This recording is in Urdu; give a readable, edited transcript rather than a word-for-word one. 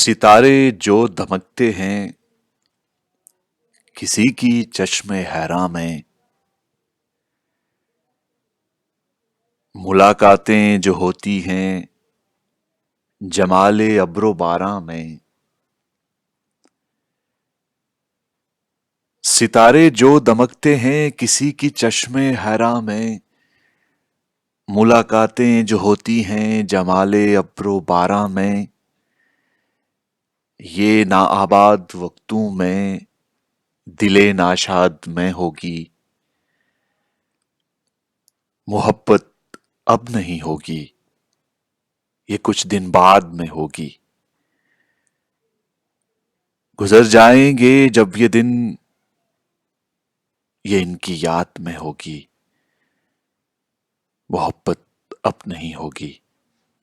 ستارے جو دمکتے ہیں کسی کی چشم حیراں میں، ملاقاتیں جو ہوتی ہیں جمال ابر و باراں میں، ستارے جو دمکتے ہیں کسی کی چشم حیراں میں، ملاقاتیں جو ہوتی ہیں جمال ابر و باراں میں، یہ ناآباد وقتوں میں دل ناشاد میں ہوگی، محبت اب نہیں ہوگی، یہ کچھ دن بعد میں ہوگی۔ گزر جائیں گے جب یہ دن، یہ ان کی یاد میں ہوگی، محبت اب نہیں ہوگی۔